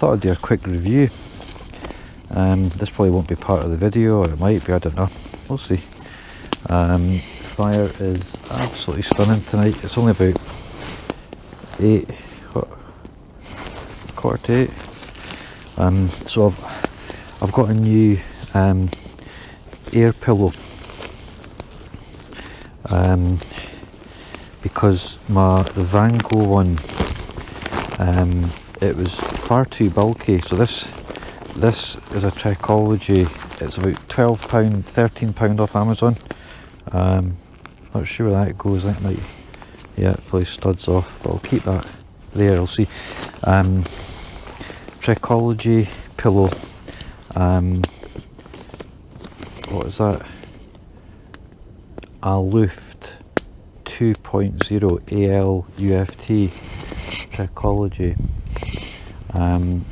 thought I'd do a quick review. This probably won't be part of the video, or it might be, I don't know, we'll see. Fire is absolutely stunning tonight. It's only about 8, quarter to 8. So I've got a new air pillow, because the Van Gogh one, it was far too bulky. So this is a Trekology. It's about £12, £13 off Amazon. Not sure where that goes. That might, yeah, it probably studs off, but I'll keep that there. I'll see. Trekology Pillow. What is that? Aluft 2.0 ALUFT Trekology.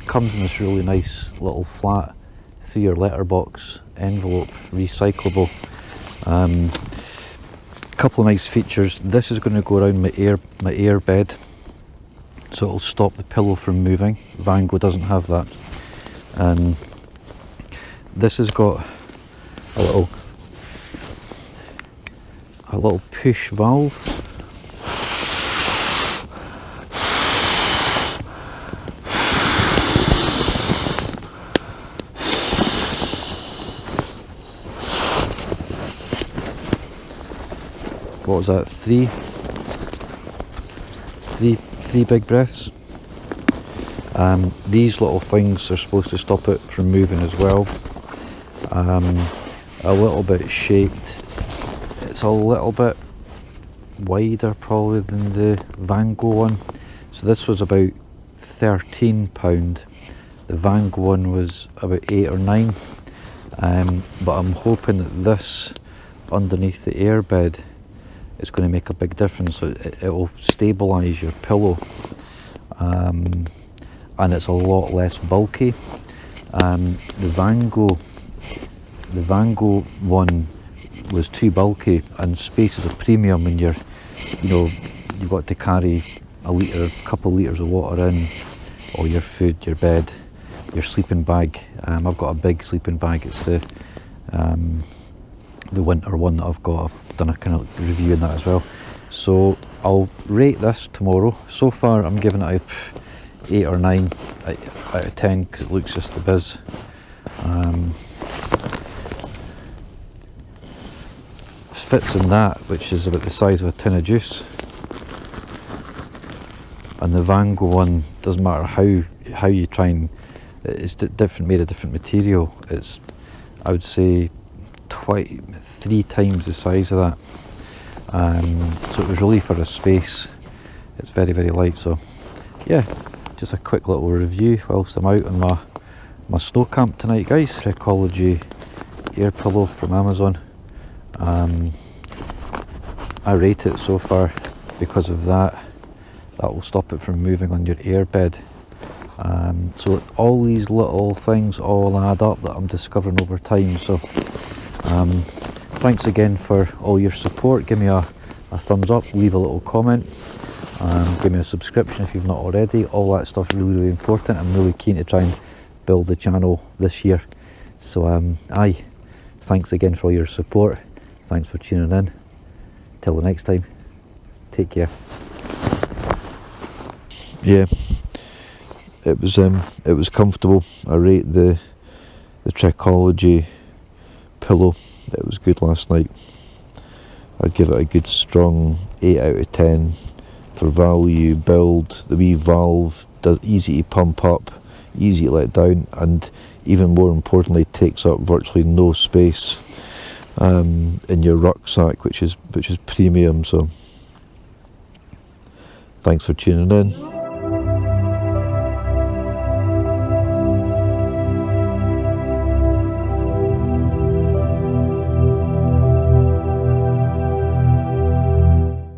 Comes in this really nice little flat 3-year letterbox envelope, recyclable. Couple of nice features. This is going to go around my air bed, so it'll stop the pillow from moving. Van Gogh doesn't have that. This has got a little push valve. What was that? Three big breaths. These little things are supposed to stop it from moving as well. A little bit shaped. It's a little bit wider probably than the Van Gogh one. So this was about £13. The Van Gogh one was about 8 or 9. But I'm hoping that this underneath the airbed is going to make a big difference. So it will stabilise your pillow, and it's a lot less bulky. The Van Gogh one was too bulky, and space is a premium when you've got to carry a couple of litres of water in, all your food, your bed, your sleeping bag. I've got a big sleeping bag. It's the winter one that I've got. I've done a kind of review on that as well. So I'll rate this tomorrow. So far I'm giving it a 8 or 9 out of 10 because it looks just the biz. Fits in that, which is about the size of a tin of juice. And the Van Gogh one, doesn't matter how you try and, it's made of different material. It's, I would say, 3 times the size of that. So it was really for a space. It's very, very light. So yeah, just a quick little review whilst I'm out on my snow camp tonight, guys. Trekology air pillow from Amazon. I rate it so far because of that. That will stop it from moving on your airbed. So all these little things all add up that I'm discovering over time. So thanks again for all your support. Give me a thumbs up, leave a little comment, give me a subscription if you've not already. All that stuff is really, really important. I'm really keen to try and build the channel this year. So thanks again for all your support. Thanks for tuning in. Till the next time, take care. Yeah, it was comfortable. I rate the Trekology pillow. It was good last night. I'd give it a good strong 8 out of 10 for value, build. The wee valve does easy to pump up, easy to let down, and even more importantly takes up virtually no space in your rucksack, which is premium. So thanks for tuning in.